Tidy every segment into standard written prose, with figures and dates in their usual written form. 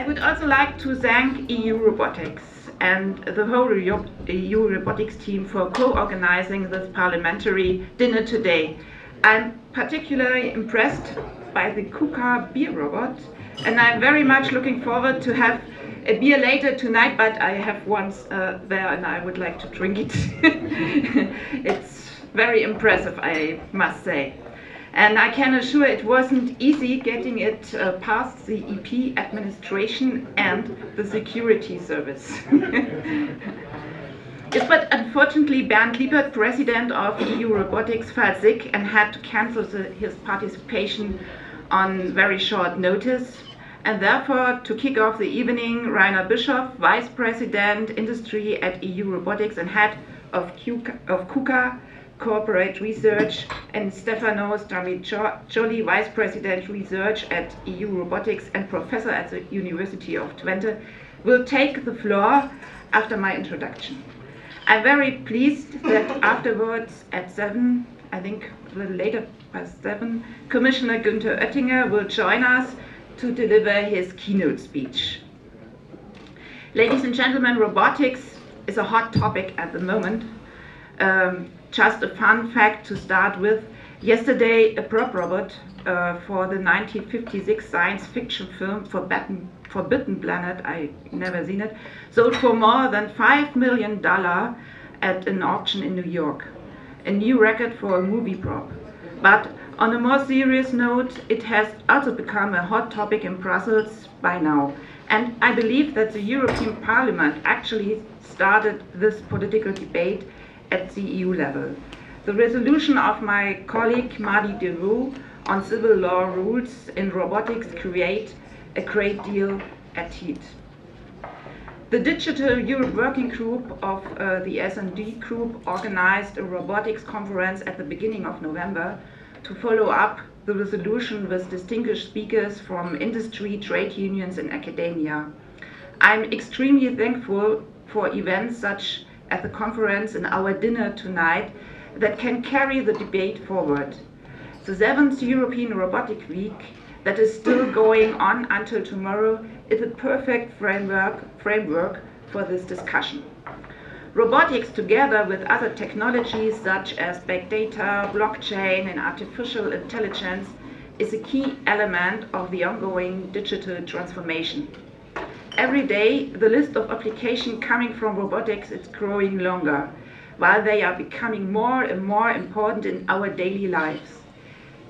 I would also like to thank EU Robotics and the whole EU Robotics team for co-organizing this parliamentary dinner today. I'm particularly impressed by the KUKA beer robot, and I'm very much looking forward to have a beer later tonight, but I have once there and I would like to drink it. It's very impressive, I must say. And I can assure it wasn't easy getting it past the EP administration and the security service. Yes, but unfortunately Bernd Liebert, president of EU Robotics, fell sick and had to cancel his participation on very short notice. And therefore, to kick off the evening, Rainer Bischoff, vice president industry at EU Robotics and head of KUKA, Corporate Research, and Stefano Stramiccioli, Vice President Research at EU Robotics and Professor at the University of Twente, will take the floor after my introduction. I'm very pleased that afterwards at 7, I think a little later past 7, Commissioner Günther Oettinger will join us to deliver his keynote speech. Ladies and gentlemen, robotics is a hot topic at the moment. Just a fun fact to start with. Yesterday, a prop robot for the 1956 science fiction film Forbidden Planet, I never seen it, sold for more than $5 million at an auction in New York. A new record for a movie prop. But on a more serious note, it has also become a hot topic in Brussels by now. And I believe that the European Parliament actually started this political debate at the EU level. The resolution of my colleague Mardi Devaux on civil law rules in robotics create a great deal at heat. The Digital Europe Working Group of the S&D Group organized a robotics conference at the beginning of November to follow up the resolution with distinguished speakers from industry, trade unions and academia. I'm extremely thankful for events such at the conference and our dinner tonight that can carry the debate forward. The 7th European Robotic Week that is still going on until tomorrow is a perfect framework for this discussion. Robotics, together with other technologies such as big data, blockchain and artificial intelligence, is a key element of the ongoing digital transformation. Every day, the list of applications coming from robotics is growing longer, while they are becoming more and more important in our daily lives.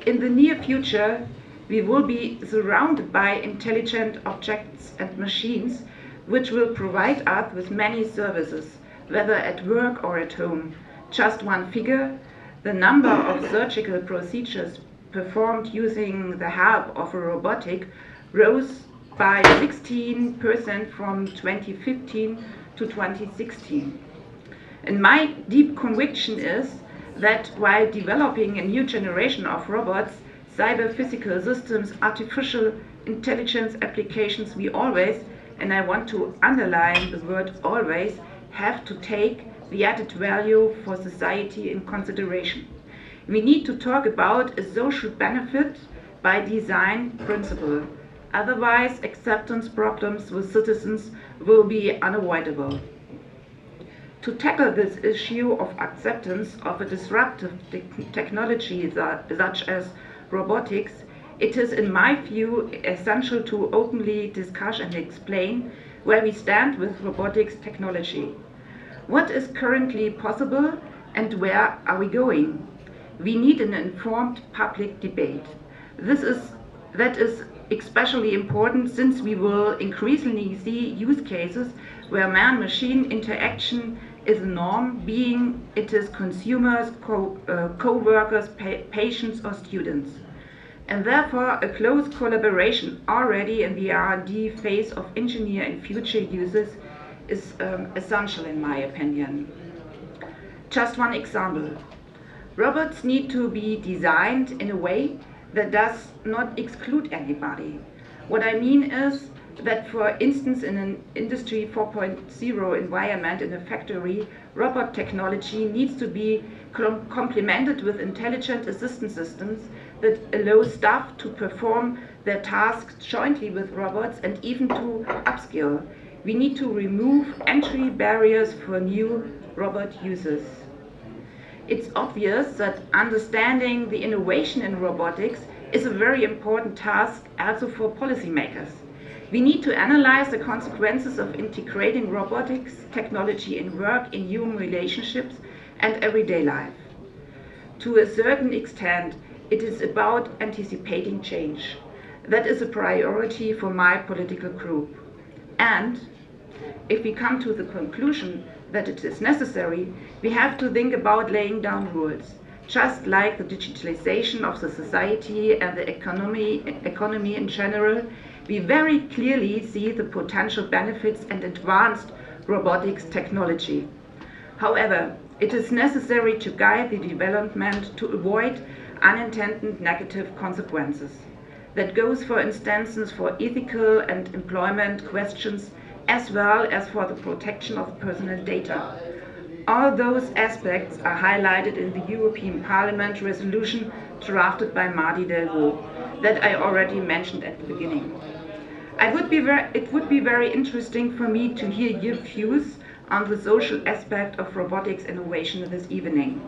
In the near future, we will be surrounded by intelligent objects and machines, which will provide us with many services, whether at work or at home. Just one figure, the number of surgical procedures performed using the help of a robotic rose by 16% from 2015 to 2016. And my deep conviction is that while developing a new generation of robots, cyber-physical systems, artificial intelligence applications, we always, and I want to underline the word always, have to take the added value for society in consideration. We need to talk about a social benefit by design principle. Otherwise, acceptance problems with citizens will be unavoidable. To tackle this issue of acceptance of a disruptive technology such as robotics, it is, in my view, essential to openly discuss and explain where we stand with robotics technology. What is currently possible and where are we going? We need an informed public debate. That is especially important since we will increasingly see use cases where man-machine interaction is a norm, being it is consumers, co-workers, patients or students. And therefore a close collaboration already in the R&D phase of engineer and future uses is essential in my opinion. Just one example. Robots need to be designed in a way that does not exclude anybody. What I mean is that, for instance, in an Industry 4.0 environment in a factory, robot technology needs to be complemented with intelligent assistance systems that allow staff to perform their tasks jointly with robots and even to upskill. We need to remove entry barriers for new robot users. It's obvious that understanding the innovation in robotics is a very important task also for policymakers. We need to analyze the consequences of integrating robotics technology in work, in human relationships and everyday life. To a certain extent, it is about anticipating change. That is a priority for my political group. And if we come to the conclusion that it is necessary, we have to think about laying down rules. Just like the digitalization of the society and the economy in general, we very clearly see the potential benefits and advanced robotics technology. However, it is necessary to guide the development to avoid unintended negative consequences. That goes, for instance, for ethical and employment questions, as well as for the protection of personal data. All those aspects are highlighted in the European Parliament resolution drafted by Marty Delvaux that I already mentioned at the beginning. It would be very interesting for me to hear your views on the social aspect of robotics innovation this evening.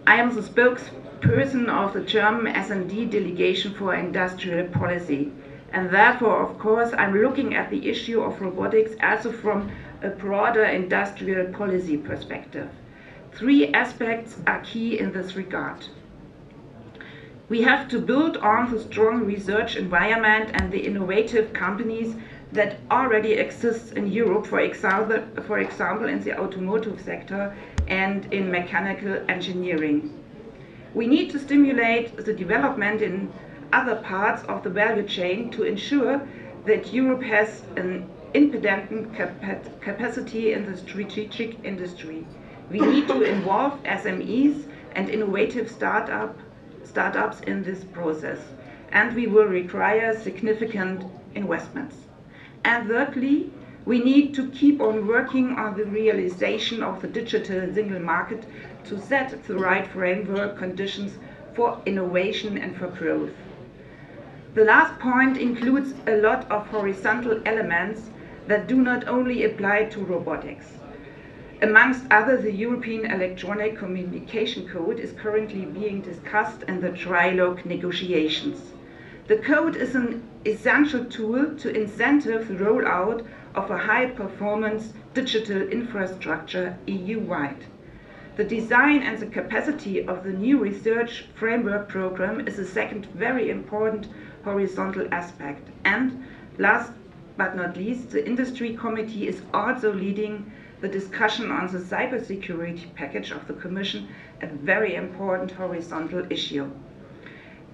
I am the spokesperson of the German S&D delegation for industrial policy, and therefore, of course, I'm looking at the issue of robotics also from a broader industrial policy perspective. Three aspects are key in this regard. We have to build on the strong research environment and the innovative companies that already exist in Europe, for example in the automotive sector and in mechanical engineering. We need to stimulate the development in other parts of the value chain to ensure that Europe has an independent capacity in the strategic industry. We need to involve SMEs and innovative startups in this process, and we will require significant investments. And thirdly, we need to keep on working on the realization of the digital single market to set the right framework conditions for innovation and for growth. The last point includes a lot of horizontal elements that do not only apply to robotics. Amongst others, the European Electronic Communication Code is currently being discussed in the trilogue negotiations. The code is an essential tool to incentive the rollout of a high-performance digital infrastructure EU-wide. The design and the capacity of the new research framework program is a second very important horizontal aspect. And last but not least, the Industry Committee is also leading the discussion on the cybersecurity package of the Commission, a very important horizontal issue.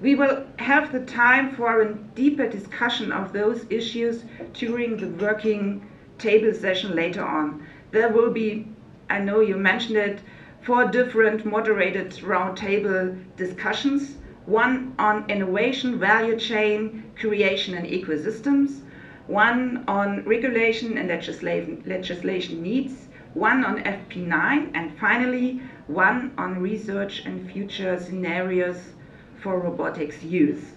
We will have the time for a deeper discussion of those issues during the working table session later on. There will be, I know you mentioned it, 4 different moderated roundtable discussions, one on innovation, value chain, creation and ecosystems, one on regulation and legislation needs, one on FP9, and finally one on research and future scenarios for robotics use.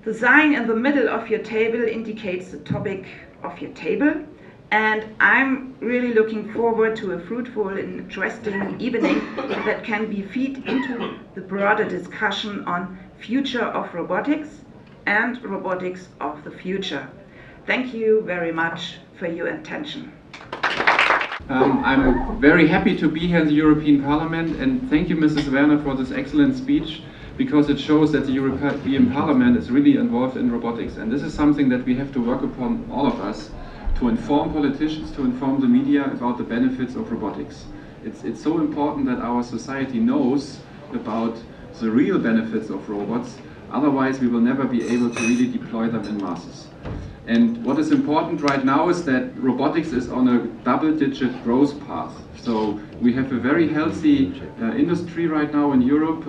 The sign in the middle of your table indicates the topic of your table, and I'm really looking forward to a fruitful and interesting evening that can be feed into the broader discussion on future of robotics and robotics of the future. Thank you very much for your attention. I'm very happy to be here in the European Parliament, and thank you, Mrs. Werner, for this excellent speech, because it shows that the European Parliament is really involved in robotics. And this is something that we have to work upon, all of us, to inform politicians, to inform the media about the benefits of robotics. It's so important that our society knows about the real benefits of robots, otherwise we will never be able to really deploy them in masses. And what is important right now is that robotics is on a double-digit growth path. So we have a very healthy industry right now in Europe.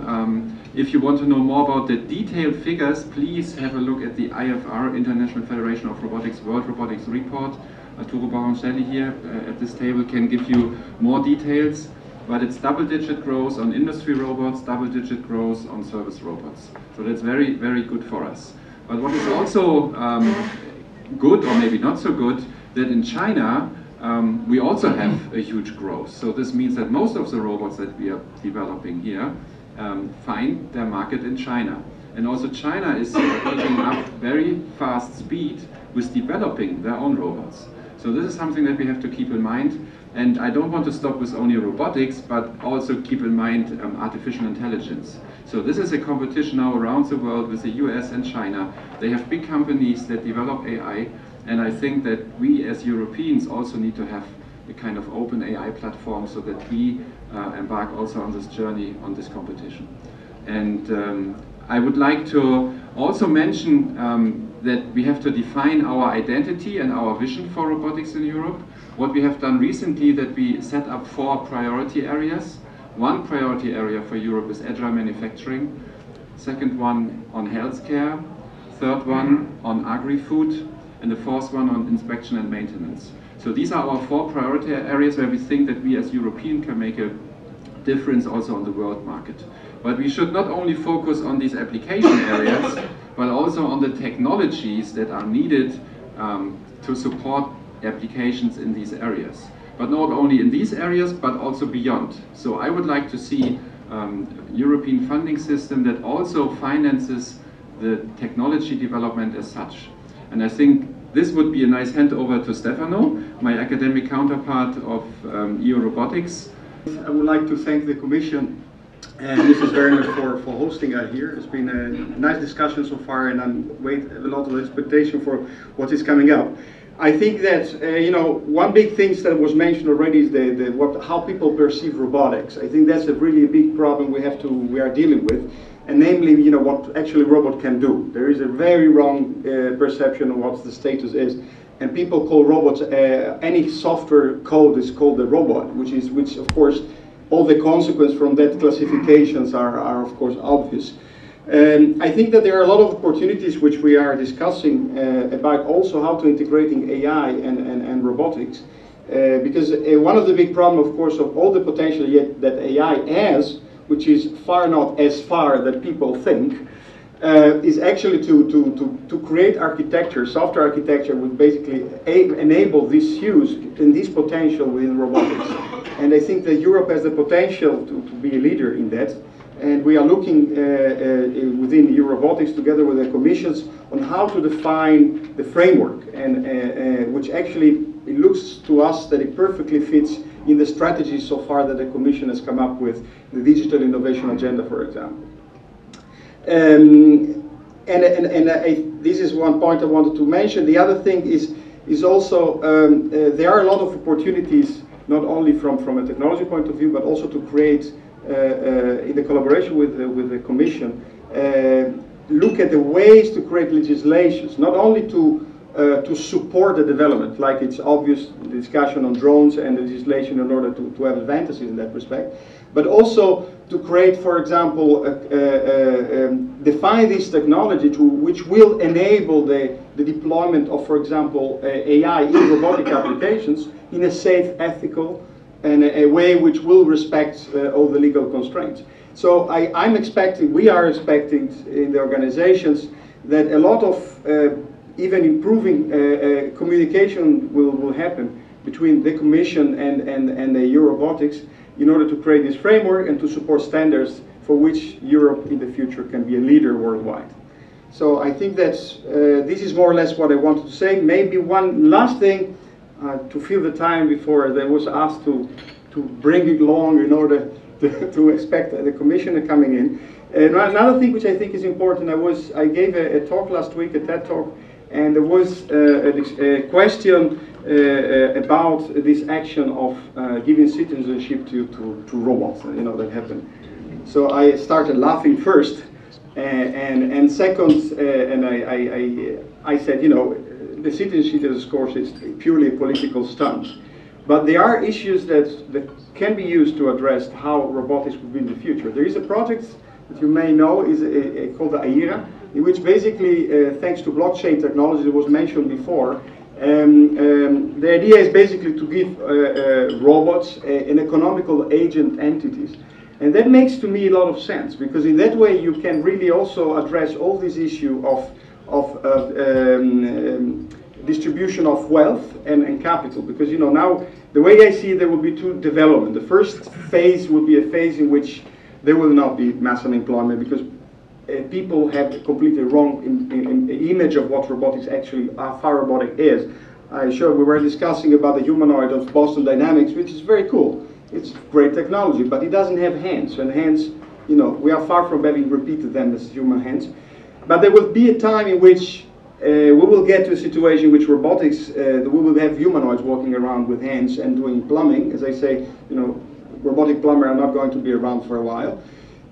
If you want to know more about the detailed figures, please have a look at the IFR, International Federation of Robotics, World Robotics Report. Arturo Baroncelli here at this table can give you more details. But it's double-digit growth on industry robots, double-digit growth on service robots. So that's very, very good for us. But what is also good, or maybe not so good, that in China we also have a huge growth. So this means that most of the robots that we are developing here find their market in China. And also China is picking up very fast speed with developing their own robots. So this is something that we have to keep in mind. And I don't want to stop with only robotics, but also keep in mind artificial intelligence. So this is a competition now around the world with the US and China. They have big companies that develop AI, and I think that we as Europeans also need to have a kind of open AI platform so that we embark also on this journey, on this competition. And I would like to also mention that we have to define our identity and our vision for robotics in Europe. What we have done recently, that we set up 4 priority areas. One priority area for Europe is agile manufacturing, second one on healthcare, third one on agri-food, and the fourth one on inspection and maintenance. So these are our 4 priority areas where we think that we as Europeans can make a difference also on the world market. But we should not only focus on these application areas, but also on the technologies that are needed to support applications in these areas. But not only in these areas, but also beyond. So I would like to see a European funding system that also finances the technology development as such. And I think this would be a nice handover to Stefano, my academic counterpart of EU Robotics. I would like to thank the Commission and Mrs. Werner for hosting us here. It's been a nice discussion so far, and I'm waiting a lot of expectation for what is coming up. I think that one big thing that was mentioned already is how people perceive robotics. I think that's a really big problem we are dealing with, and namely, what actually robot can do. There is a very wrong perception of what the status is, and people call robots any software code is called a robot, which of course all the consequences from that classifications are of course obvious. I think that there are a lot of opportunities which we are discussing about also how to integrating AI and robotics, because one of the big problems, of course, of all the potential yet that AI has, which is far not as far that people think, is actually to create architecture, software architecture, would basically enable this use and this potential within robotics. And I think that Europe has the potential to be a leader in that. And we are looking within EU Robotics together with the commissions on how to define the framework, and which actually it looks to us that it perfectly fits in the strategy so far that the Commission has come up with, the digital innovation agenda, for example. This is one point I wanted to mention. The other thing is also there are a lot of opportunities, not only from a technology point of view, but also to create in the collaboration with the Commission, look at the ways to create legislations, not only to support the development, like it's obvious the discussion on drones and legislation in order to have advantages in that respect, but also to create, for example, define this technology which will enable the deployment of, for example, AI in robotic applications in a safe, ethical, and a way which will respect all the legal constraints. So we are expecting in the organizations that a lot of even improving communication will happen between the Commission and the EU Robotics in order to create this framework and to support standards for which Europe in the future can be a leader worldwide. So I think that this is more or less what I wanted to say. Maybe one last thing, to fill the time before they was asked to bring it long in order to expect the Commissioner coming in. Another thing which I think is important, I gave a talk last week, a TED talk, and there was a question about this action of giving citizenship to robots, that happened. So I started laughing first, and second, and I said, the citizenship, of course, is purely a political stunt. But there are issues that can be used to address how robotics will be in the future. There is a project that you may know is called the AIRA, in which basically, thanks to blockchain technology that was mentioned before, the idea is basically to give robots an economical agent entities. And that makes to me a lot of sense, because in that way you can really also address all this issue of distribution of wealth and capital. Because now, the way I see it, there will be two developments. The first phase will be a phase in which there will not be mass unemployment, because people have a completely wrong image of what robotics actually, how robotic is. We were discussing about the humanoid of Boston Dynamics, which is very cool. It's great technology, but it doesn't have hands, and hands, we are far from having repeated them as human hands. But there will be a time in which we will get to a situation in which robotics, we will have humanoids walking around with hands and doing plumbing. As I say, robotic plumbers are not going to be around for a while.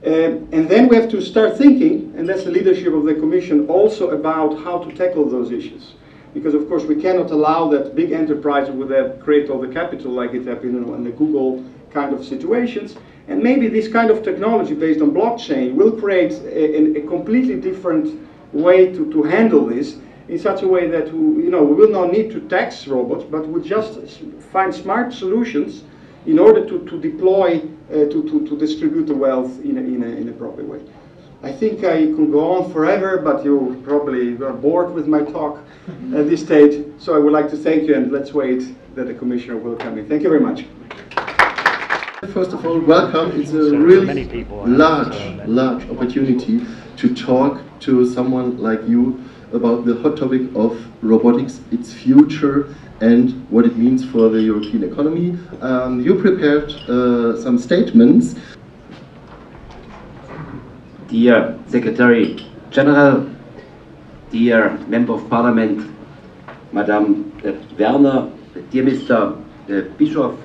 And then we have to start thinking, and that's the leadership of the Commission, also about how to tackle those issues. Because of course we cannot allow that big enterprise would create all the capital like it happened in the Google kind of situations. And maybe this kind of technology based on blockchain will create a completely different way to handle this, in such a way that we will not need to tax robots, but we'll just find smart solutions in order to deploy, to distribute the wealth in a proper way. I think I could go on forever, but you probably are bored with my talk at this stage. So I would like to thank you, and let's wait that the Commissioner will come in. Thank you very much. First of all, welcome. It's a really large opportunity to talk to someone like you about the hot topic of robotics, its future, and what it means for the European economy. You prepared some statements. Dear Secretary General, dear Member of Parliament, Madam Werner, dear Mr. Bischoff,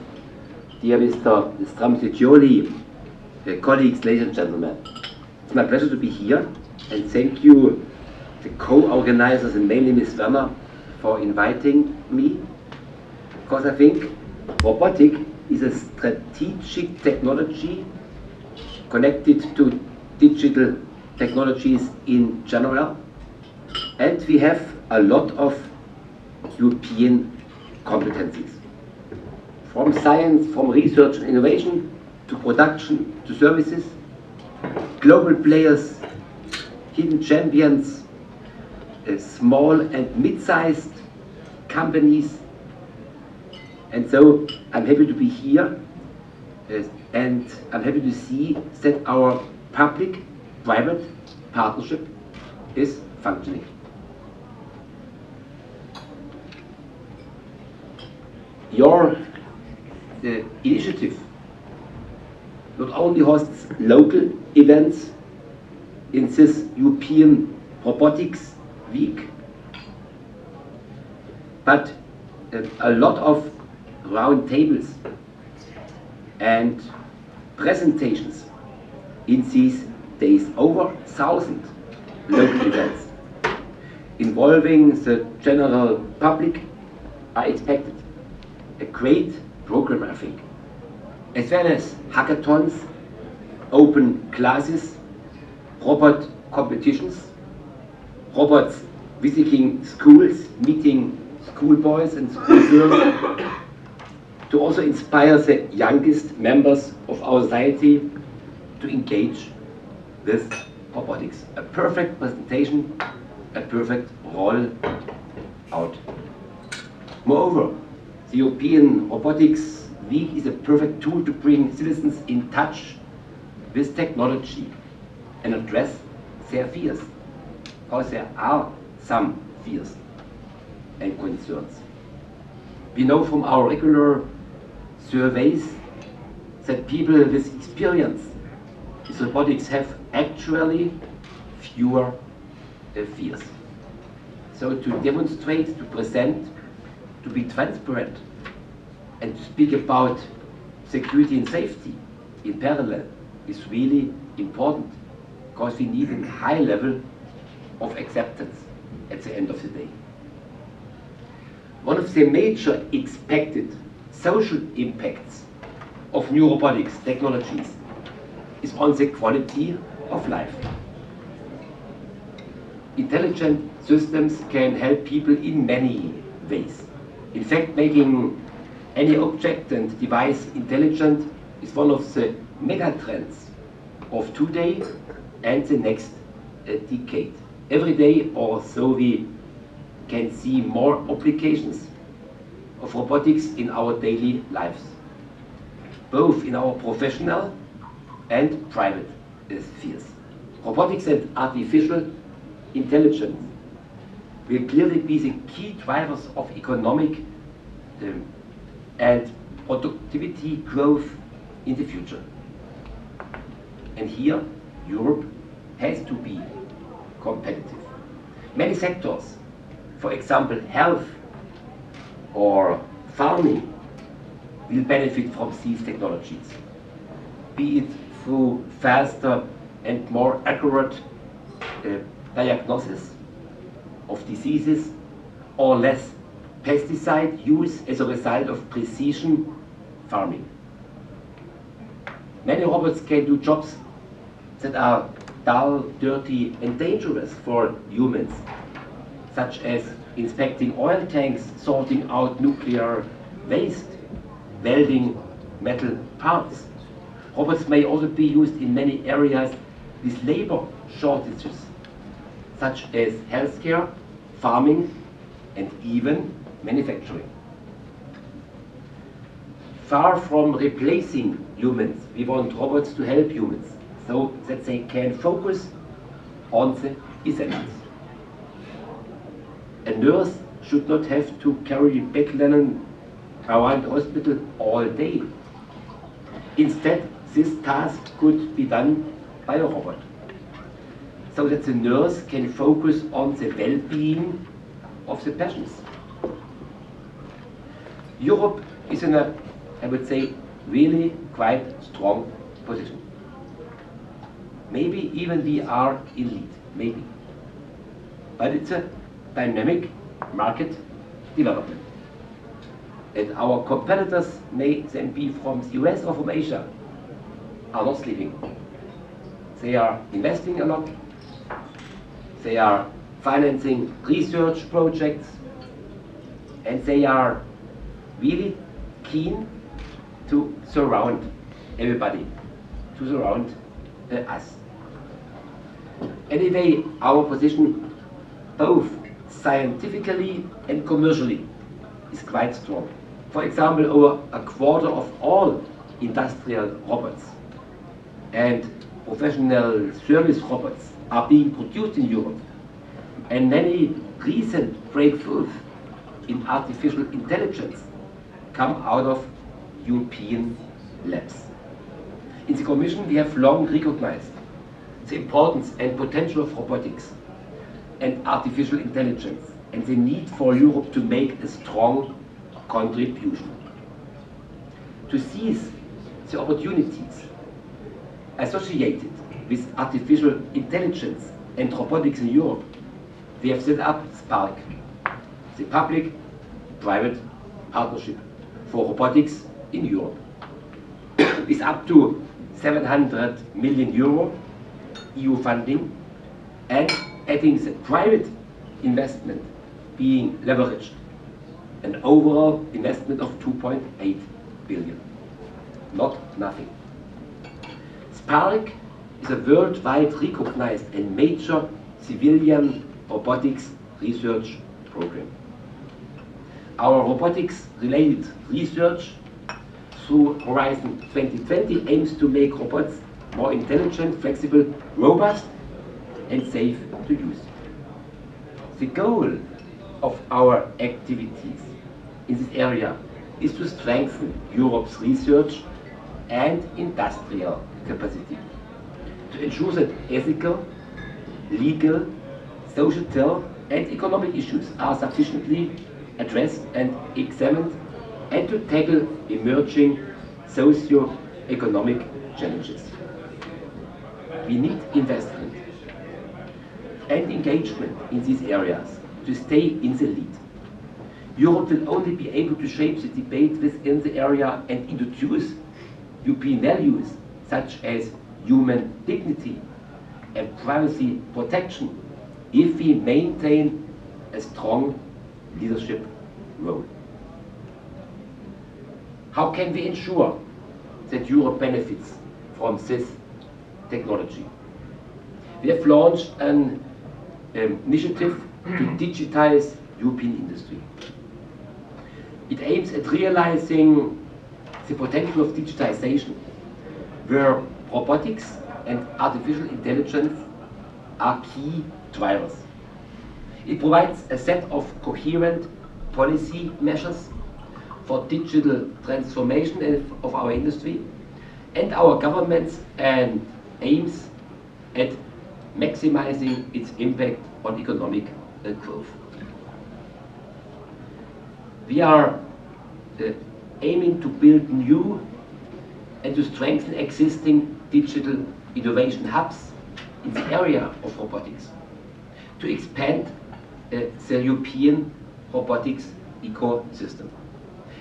dear Mr. Stramsiccioli, colleagues, ladies and gentlemen. It's my pleasure to be here, and thank you, the co-organizers, and mainly Ms. Werner, for inviting me, because I think robotics is a strategic technology connected to digital technologies in general, and we have a lot of European competencies. From science, from research and innovation, to production, to services, global players, hidden champions, small and mid-sized companies. And so I'm happy to be here, and I'm happy to see that our public-private partnership is functioning. Your initiative not only hosts local events in this European Robotics Week, but a lot of round tables and presentations in these days. Over 1,000 local events involving the general public are expected. A great program, I think, as well as hackathons, open classes, robot competitions, robots visiting schools, meeting schoolboys and schoolgirls, to also inspire the youngest members of our society to engage with robotics. A perfect presentation, a perfect roll out. Moreover, the European Robotics Week is a perfect tool to bring citizens in touch with technology and address their fears, because there are some fears and concerns. We know from our regular surveys that people with experience with robotics have actually fewer fears. So to demonstrate, to present, to be transparent, and to speak about security and safety in parallel is really important, because we need a high level of acceptance at the end of the day. One of the major expected social impacts of new robotics technologies is on the quality of life. Intelligent systems can help people in many ways. In fact, making any object and device intelligent is one of the megatrends of today and the next decade. Every day or so we can see more applications of robotics in our daily lives, both in our professional and private spheres. Robotics and artificial intelligence will clearly be the key drivers of economic and productivity growth in the future. And here, Europe has to be competitive. Many sectors, for example, health or farming, will benefit from these technologies, be it through faster and more accurate diagnosis of diseases or less pesticide use as a result of precision farming. Many robots can do jobs that are dull, dirty and dangerous for humans, such as inspecting oil tanks, sorting out nuclear waste, welding metal parts. Robots may also be used in many areas with labor shortages, such as healthcare, farming and even manufacturing. Far from replacing humans, we want robots to help humans so that they can focus on the essentials. A nurse should not have to carry bed linen around the hospital all day. Instead, this task could be done by a robot, so that the nurse can focus on the well-being of the patients. Europe is in a, I would say, really quite strong position. Maybe even we are in lead, maybe. But it's a dynamic market development. And our competitors, may then be from the US or from Asia, are not sleeping. They are investing a lot. They are financing research projects. And they are really keen to surround everybody, to surround us. Anyway, our position, both scientifically and commercially, is quite strong. For example, over a quarter of all industrial robots and professional service robots are being produced in Europe. And many recent breakthroughs in artificial intelligence come out of European labs. In the Commission, we have long recognized the importance and potential of robotics and artificial intelligence and the need for Europe to make a strong contribution. To seize the opportunities associated with artificial intelligence and robotics in Europe, we have set up SPARC, the public-private partnership for robotics in Europe, with up to 700 million euro EU funding and adding the private investment being leveraged, an overall investment of 2.8 billion. Not nothing. SPARC is a worldwide recognized and major civilian robotics research program. Our robotics-related research through Horizon 2020 aims to make robots more intelligent, flexible, robust, and safe to use. The goal of our activities in this area is to strengthen Europe's research and industrial capacity, to ensure that ethical, legal, societal, and economic issues are sufficiently addressed and examined, and to tackle emerging socio-economic challenges. We need investment and engagement in these areas to stay in the lead. Europe will only be able to shape the debate within the area and introduce European values such as human dignity and privacy protection if we maintain a strong leadership role. How can we ensure that Europe benefits from this technology? We have launched an initiative to digitize European industry. It aims at realizing the potential of digitization, where robotics and artificial intelligence are key drivers. It provides a set of coherent policy measures for digital transformation of our industry and our governments, and aims at maximizing its impact on economic growth. We are aiming to build new and to strengthen existing digital innovation hubs in the area of robotics, to expand the European robotics ecosystem.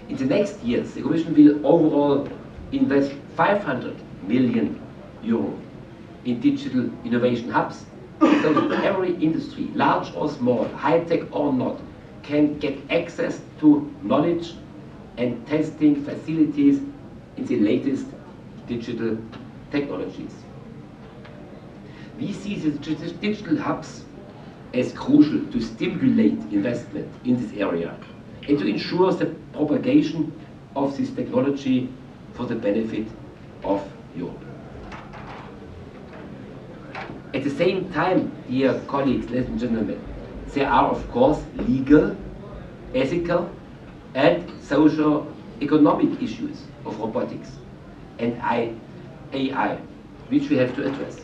In the next years, the Commission will overall invest 500 million euro in digital innovation hubs, so that every industry, large or small, high-tech or not, can get access to knowledge and testing facilities in the latest digital technologies. We see the digital hubs as crucial to stimulate investment in this area and to ensure the propagation of this technology for the benefit of Europe. At the same time, dear colleagues, ladies and gentlemen, there are of course legal, ethical and socio-economic issues of robotics and AI, which we have to address.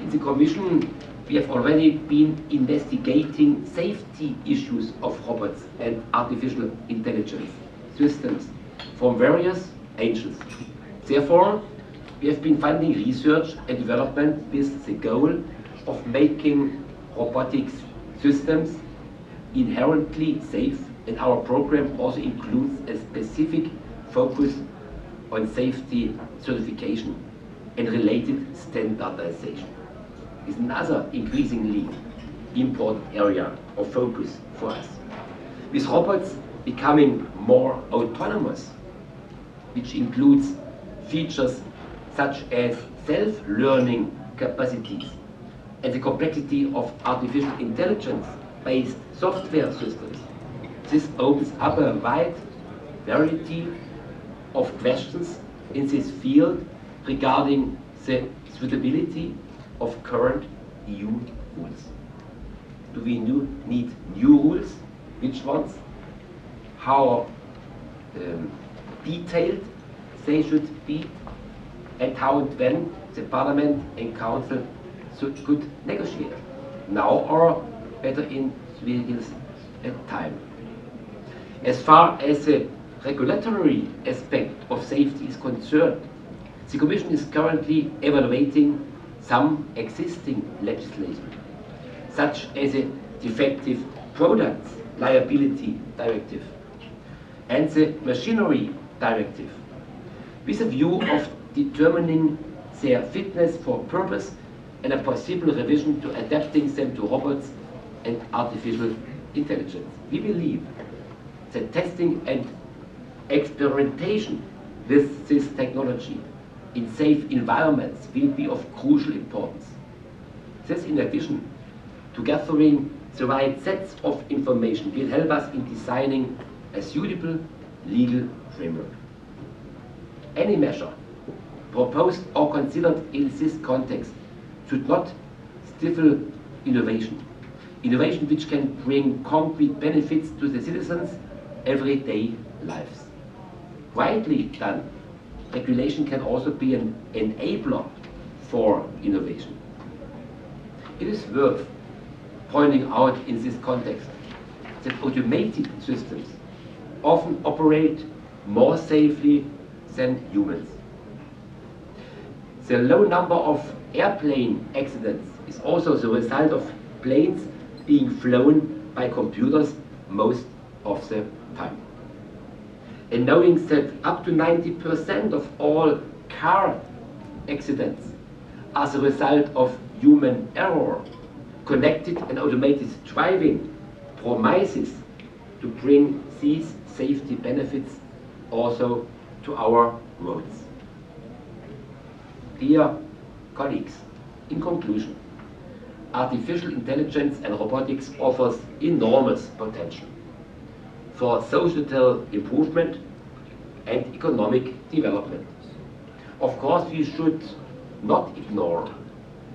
In the Commission, we have already been investigating safety issues of robots and artificial intelligence systems from various angles. Therefore, we have been funding research and development with the goal of making robotics systems inherently safe, and our program also includes a specific focus on safety certification and related standardization. Is another increasingly important area of focus for us. With robots becoming more autonomous, which includes features such as self-learning capacities and the complexity of artificial intelligence-based software systems, this opens up a wide variety of questions in this field regarding the suitability of current EU rules. Do we need new rules? Which ones? How detailed they should be, and how and when the Parliament and Council could negotiate, now or better in 3 years at time. As far as the regulatory aspect of safety is concerned, the Commission is currently evaluating some existing legislation, such as a Defective Products Liability Directive and the Machinery Directive, with a view of determining their fitness for purpose and a possible revision to adapting them to robots and artificial intelligence. We believe that testing and experimentation with this technology in safe environments will be of crucial importance. This, in addition to gathering the right sets of information, will help us in designing a suitable legal framework. Any measure proposed or considered in this context should not stifle innovation. Innovation which can bring concrete benefits to the citizens' everyday lives. Widely done, regulation can also be an enabler for innovation. It is worth pointing out in this context that automated systems often operate more safely than humans. The low number of airplane accidents is also the result of planes being flown by computers most of the time. And knowing that up to 90% of all car accidents are the result of human error, connected and automated driving promises to bring these safety benefits also to our roads. Dear colleagues, in conclusion, artificial intelligence and robotics offers enormous potential for societal improvement and economic development. Of course, we should not ignore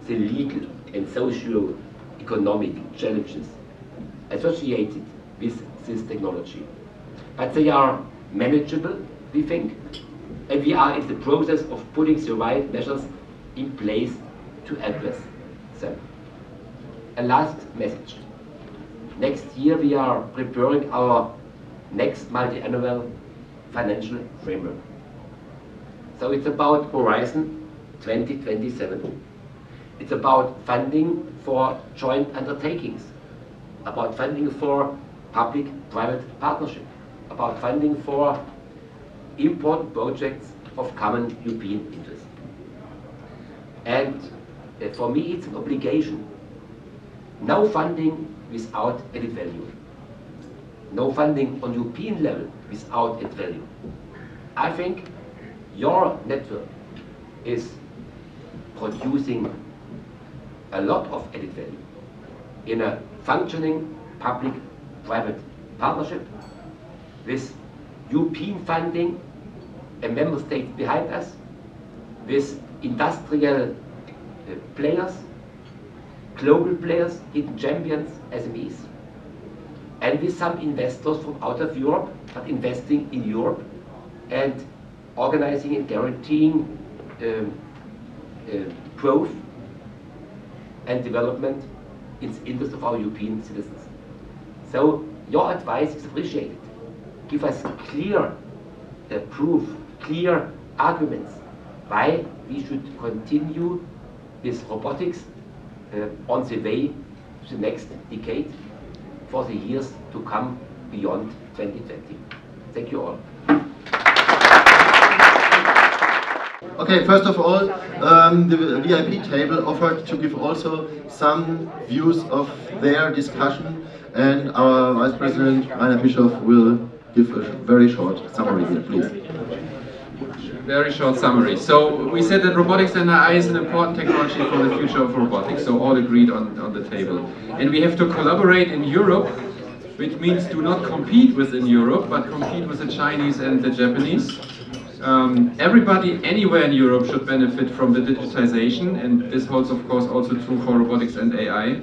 the legal and socio-economic challenges associated with this technology. But they are manageable, we think, and we are in the process of putting the right measures in place to address them. A last message. Next year we are preparing our next multi-annual financial framework. So it's about Horizon 2027. It's about funding for joint undertakings, about funding for public-private partnership, about funding for important projects of common European interest. And for me it's an obligation. No funding without added value. No funding on European level without added value. I think your network is producing a lot of added value in a functioning public-private partnership with European funding and member states behind us, with industrial players, global players, hidden champions, SMEs, and with some investors from out of Europe, but investing in Europe and organizing and guaranteeing growth and development in the interest of our European citizens. So your advice is appreciated. Give us clear proof, clear arguments why we should continue with robotics on the way to the next decade for the years to come beyond 2020. Thank you all. Okay, first of all, the VIP table offered to give also some views of their discussion, and our Vice President, Rainer Bischoff, will give a very short summary here, please. Very short summary. So we said that robotics and AI is an important technology for the future of robotics, so all agreed on the table. And we have to collaborate in Europe, which means do not compete within Europe, but compete with the Chinese and the Japanese. Everybody anywhere in Europe should benefit from the digitization, and this holds of course also true for robotics and AI.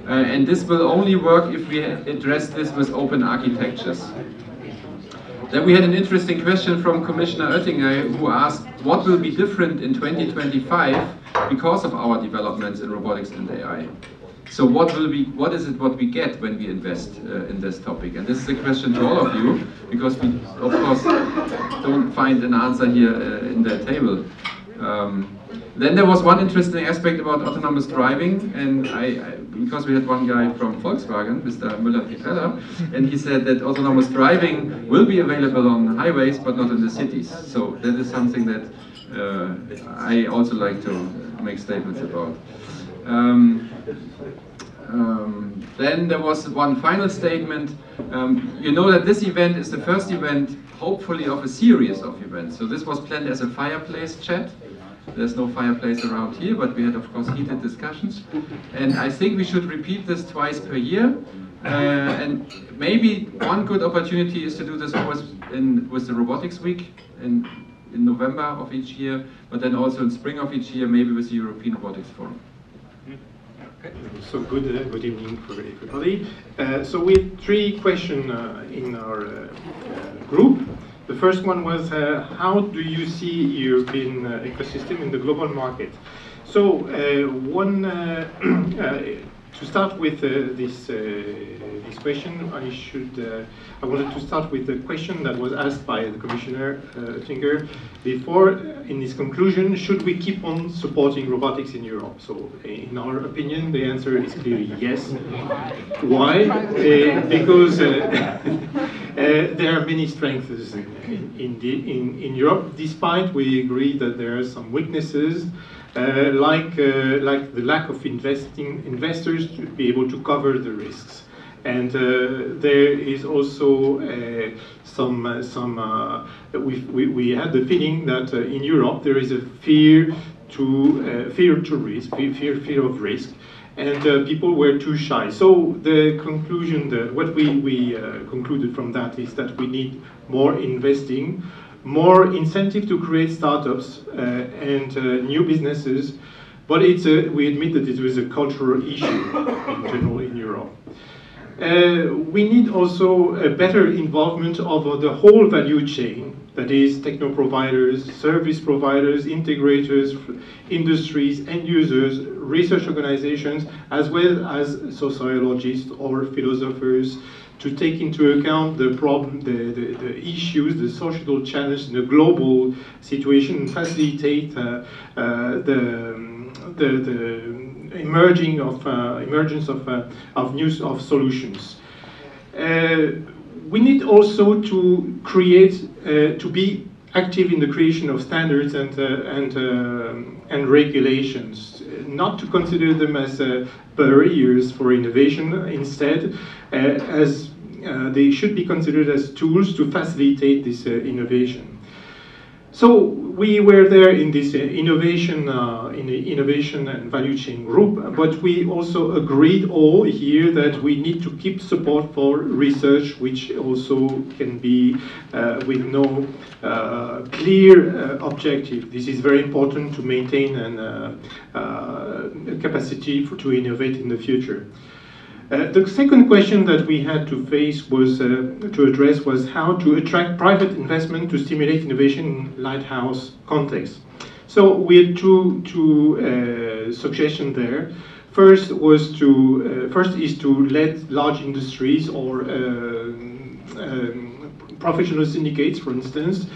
And this will only work if we address this with open architectures. Then we had an interesting question from Commissioner Oettinger, who asked what will be different in 2025 because of our developments in robotics and AI. So what is it what we get when we invest in this topic? And this is a question to all of you, because we of course don't find an answer here in the table. Then there was one interesting aspect about autonomous driving, and because we had one guy from Volkswagen, Mr. Müller-Pietella, and he said that autonomous driving will be available on highways but not in the cities. So that is something that I also like to make statements about. Then there was one final statement. You know that this event is the first event, hopefully, of a series of events. So this was planned as a fireplace chat. There's no fireplace around here, but we had, of course, heated discussions. And I think we should repeat this twice per year. And maybe one good opportunity is to do this always with the Robotics Week in November of each year, but then also in spring of each year, maybe with the European Robotics Forum. Okay. So good evening for everybody. So we had three questions in our group. The first one was, how do you see European ecosystem in the global market? So To start with this question, I wanted to start with the question that was asked by the Commissioner Oettinger before. In his conclusion, should we keep on supporting robotics in Europe? So, in our opinion, the answer is clearly yes. Why? Because there are many strengths in Europe, despite we agree that there are some weaknesses. Like the lack of investors to be able to cover the risks, and there is also we had the feeling that in Europe there is a fear of risk, and people were too shy. So the conclusion, what we concluded from that is that we need more investing, more incentive to create startups and new businesses, but we admit that it was a cultural issue in general in Europe. We need also a better involvement of the whole value chain, that is techno providers, service providers, integrators, industries, end users, research organizations, as well as sociologists or philosophers, to take into account the problem, the issues, the social challenge, the global situation, and facilitate the emergence of solutions. We need also to create, to be active in the creation of standards and regulations, not to consider them as barriers for innovation. Instead, as they should be considered as tools to facilitate this innovation. So we were there in this innovation and value chain group, but we also agreed all here that we need to keep support for research, which also can be with no clear objective. This is very important to maintain a capacity to innovate in the future. The second question that we had to face was to address was how to attract private investment to stimulate innovation in lighthouse context. So we had two suggestions there. First is to let large industries or professional syndicates, for instance,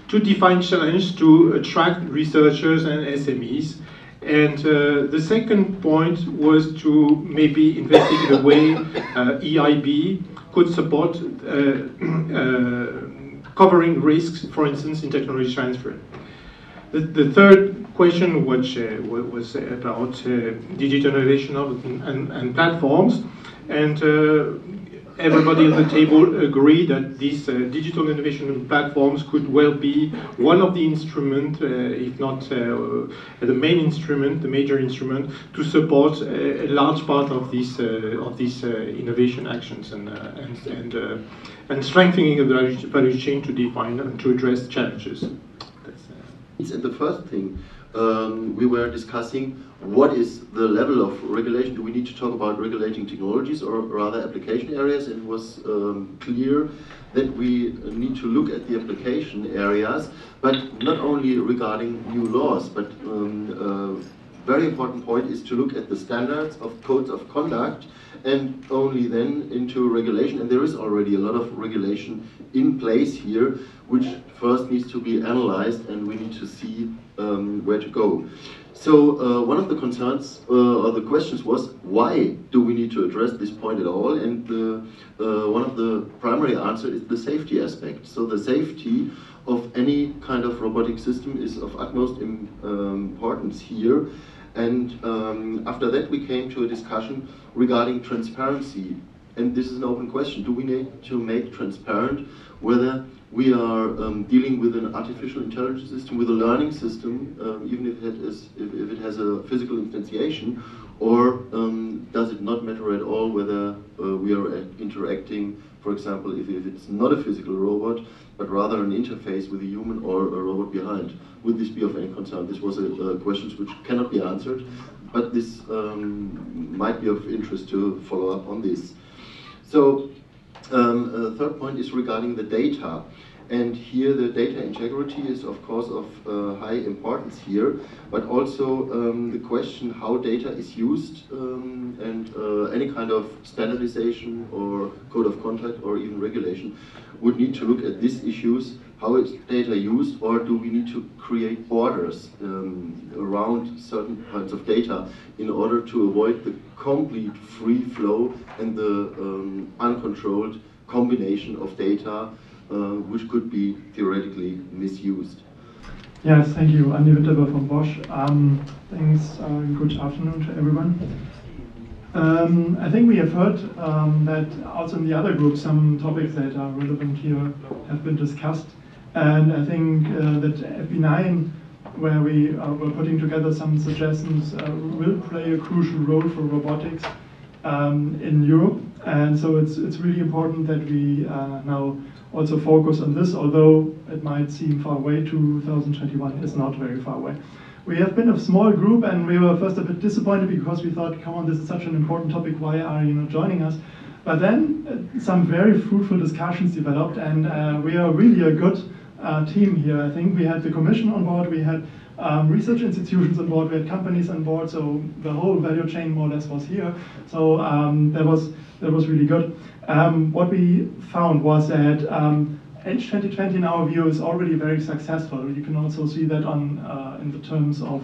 to define challenge to attract researchers and SMEs. And the second point was to maybe investigate the way EIB could support covering risks, for instance, in technology transfer. The third question, which was about digitalization and platforms, and everybody at the table agreed that these digital innovation platforms could well be one of the instruments, if not the main instrument, the major instrument, to support a large part of these innovation actions and strengthening the value chain to define and to address challenges. And the first thing we were discussing, what is the level of regulation? Do we need to talk about regulating technologies or rather application areas? It was clear that we need to look at the application areas, but not only regarding new laws, but very important point is to look at the standards of codes of conduct and only then into regulation. And there is already a lot of regulation in place here, which first needs to be analyzed, and we need to see where to go. So one of the concerns or the questions was, why do we need to address this point at all? And one of the primary answers is the safety aspect. So the safety of any kind of robotic system is of utmost importance here. And after that we came to a discussion regarding transparency. And this is an open question. Do we need to make transparent whether we are dealing with an artificial intelligence system, with a learning system, even if it has a physical instantiation, or does it not matter at all whether we are interacting, for example, if it's not a physical robot, but rather an interface with a human or a robot behind? Would this be of any concern? This was a question which cannot be answered, but this might be of interest to follow up on this. So third point is regarding the data. And here the data integrity is of course of high importance here, but also the question how data is used and any kind of standardization or code of conduct or even regulation would need to look at these issues. How is data used, or do we need to create borders around certain kinds of data in order to avoid the complete free flow and the uncontrolled combination of data which could be theoretically misused? Yes, thank you. Andy Witteber from Bosch. Thanks, good afternoon to everyone. I think we have heard that also in the other group some topics that are relevant here have been discussed. And I think that FP9, where we were putting together some suggestions, will play a crucial role for robotics in Europe. And so it's really important that we now also focus on this, although it might seem far away. 2021 is not very far away. We have been a small group, and we were first a bit disappointed because we thought, come on, this is such an important topic, why are you not joining us? But then some very fruitful discussions developed, and we are really a good team here. I think we had the Commission on board, we had research institutions on board, we had companies on board, so the whole value chain more or less was here. So that was really good. What we found was that H2020 in our view is already very successful. You can also see that on in the terms of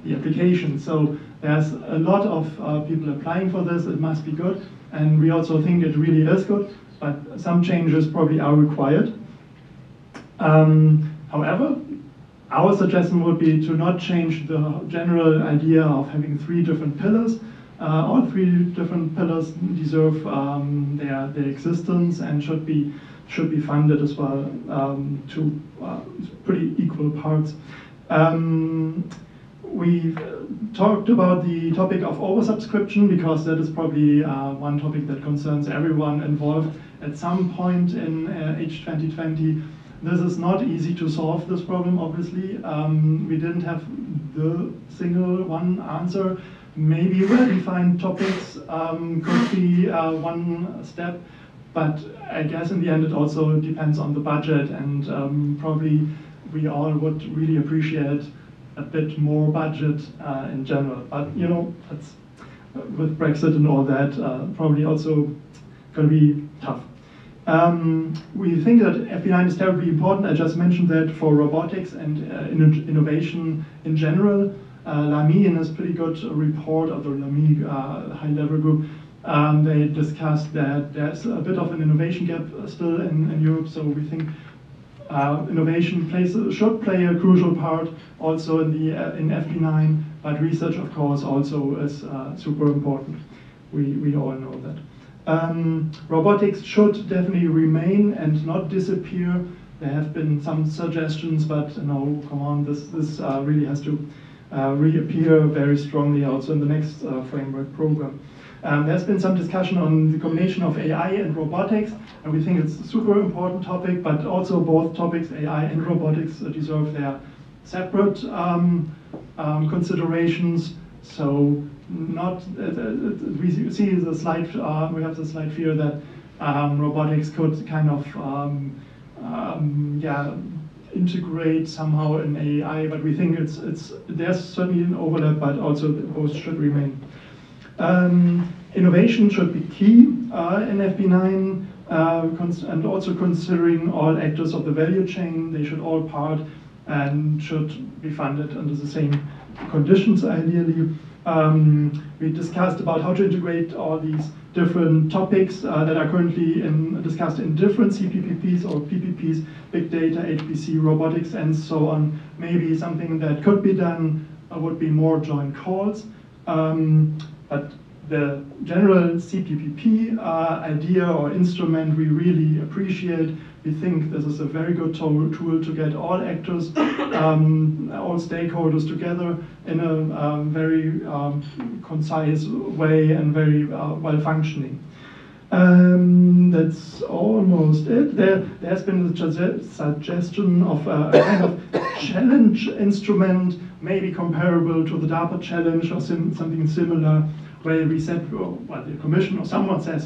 the application. So there's a lot of people applying for this. It must be good, and we also think it really is good. But some changes probably are required. However, our suggestion would be to not change the general idea of having 3 different pillars. All 3 different pillars deserve their existence and should be funded as well to pretty equal parts. We've talked about the topic of oversubscription because that is probably one topic that concerns everyone involved at some point in H2020. This is not easy to solve this problem, obviously. We didn't have the single one answer. Maybe well-defined topics could be one step, but I guess in the end it also depends on the budget, and probably we all would really appreciate a bit more budget in general. But you know, that's, with Brexit and all that, probably also going to be tough. We think that FP9 is terribly important. I just mentioned that for robotics and innovation in general. Lamy, in his pretty good report of the Lamy high-level group, they discussed that there's a bit of an innovation gap still in Europe, so we think innovation should play a crucial part also in FP9, but research, of course, also is super important. We all know that. Robotics should definitely remain and not disappear. There have been some suggestions, but no, come on, this really has to reappear very strongly also in the next framework program. There's been some discussion on the combination of AI and robotics, and we think it's a super important topic, but also both topics, AI and robotics, deserve their separate considerations. So not, we see the slight, we have the slight fear that robotics could kind of, integrate somehow in AI, but we think there's certainly an overlap, but also both should remain. Innovation should be key in FP9, and also considering all actors of the value chain. They should all part and should be funded under the same conditions, ideally. We discussed about how to integrate all these different topics that are currently discussed in different CPPPs or PPPs, big data, HPC, robotics, and so on. Maybe something that could be done would be more joint calls. But the general CPPP idea or instrument we really appreciate. We think this is a very good tool to get all actors, all stakeholders together in a very concise way and very well functioning. That's almost it. There's been a suggestion of a kind of challenge instrument, maybe comparable to the DARPA challenge or something similar, where we said, well, the Commission or someone sets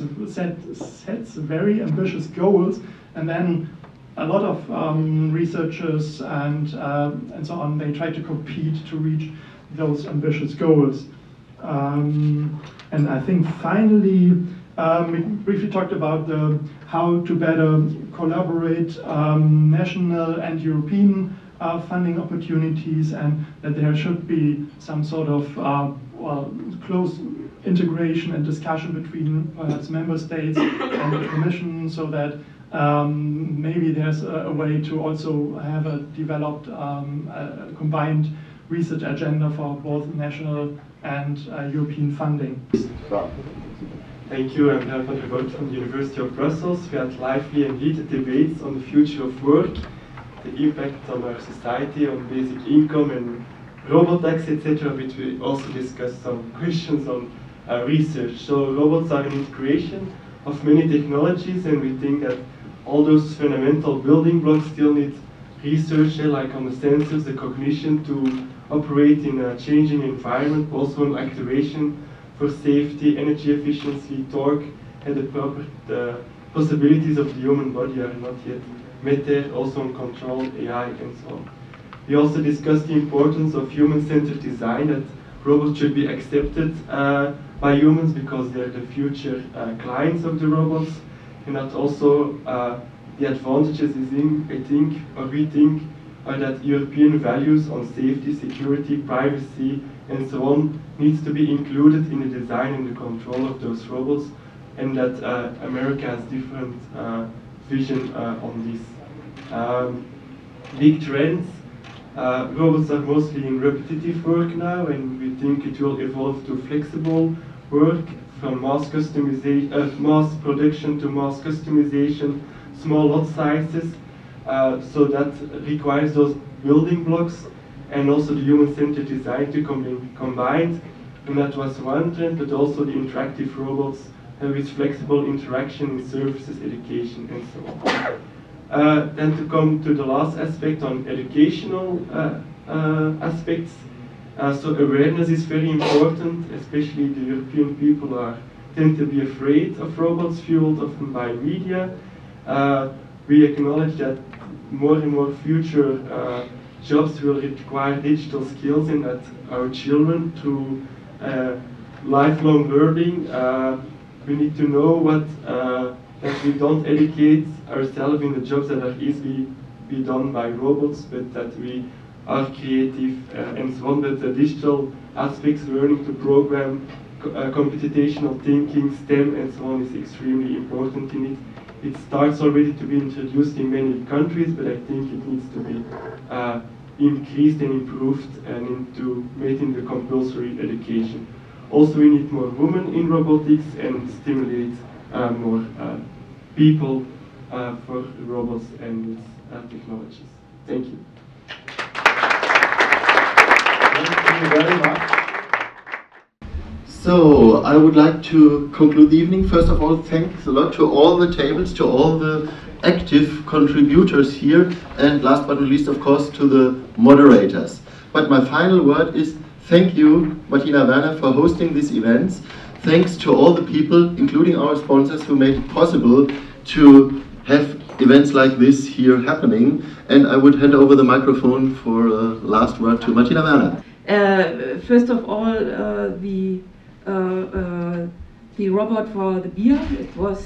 very ambitious goals, and then a lot of researchers and so on, they try to compete to reach those ambitious goals. And I think finally, we briefly talked about how to better collaborate national and European funding opportunities, and that there should be some sort of close integration and discussion between perhaps member states and the Commission, so that maybe there's a way to also have a developed combined research agenda for both national and European funding. Thank you. I'm Herr van der Goot from the University of Brussels. We had lively and heated debates on the future of work, the impact on our society, on basic income and robotics, etc. But we also discussed some questions on research. So robots are an integration of many technologies, and we think that all those fundamental building blocks still need research, like on the sensors, the cognition to operate in a changing environment, also on activation for safety, energy efficiency, torque, and the possibilities of the human body are not yet met there, also on control, AI, and so on. We also discussed the importance of human-centered design, that robots should be accepted by humans because they're the future clients of the robots, and that also the advantages is we think are that European values on safety, security, privacy, and so on needs to be included in the design and the control of those robots, and that America has different vision on this. Big trends. Robots are mostly in repetitive work now, and we think it will evolve to flexible work, from mass customization, mass production to mass customization, small lot sizes. So that requires those building blocks and also the human-centered design to be combined. And that was one trend, but also the interactive robots with flexible interaction in services, education, and so on. Then to come to the last aspect on educational aspects. So awareness is very important, especially the European people tend to be afraid of robots, fueled often by media. We acknowledge that more and more future jobs will require digital skills, and that our children, through lifelong learning, we need to know that we don't educate ourselves in the jobs that are easily be done by robots, but that we are creative and so on. But the digital aspects, learning to program, computational thinking, STEM, and so on, is extremely important in it. It starts already to be introduced in many countries, but I think it needs to be increased and improved and made into compulsory education. Also, we need more women in robotics and stimulate more people for robots and technologies. Thank you. Thank you very much. So, I would like to conclude the evening. First of all, thanks a lot to all the tables, to all the active contributors here, and last but not least, of course, to the moderators. But my final word is thank you, Martina Werner, for hosting these events. Thanks to all the people, including our sponsors, who made it possible to have events like this here happening. And I would hand over the microphone for a last word to Martina Werner. First of all, the robot for the beer, it was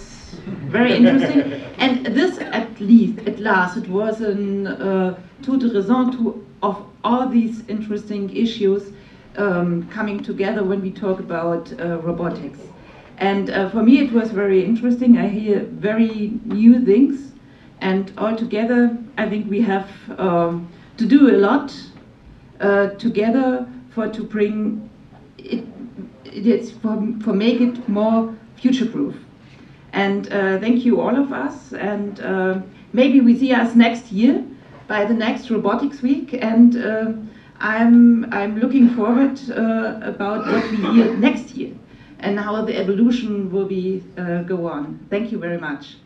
very interesting. And this, at last, it was a tour de raison of all these interesting issues coming together when we talk about robotics. And for me it was very interesting. I hear very new things, and altogether I think we have to do a lot together to bring it, for make it more future-proof. And thank you all of us, and maybe we see us next year by the next Robotics Week, and I'm looking forward about what we hear next year and how the evolution will be go on. Thank you very much.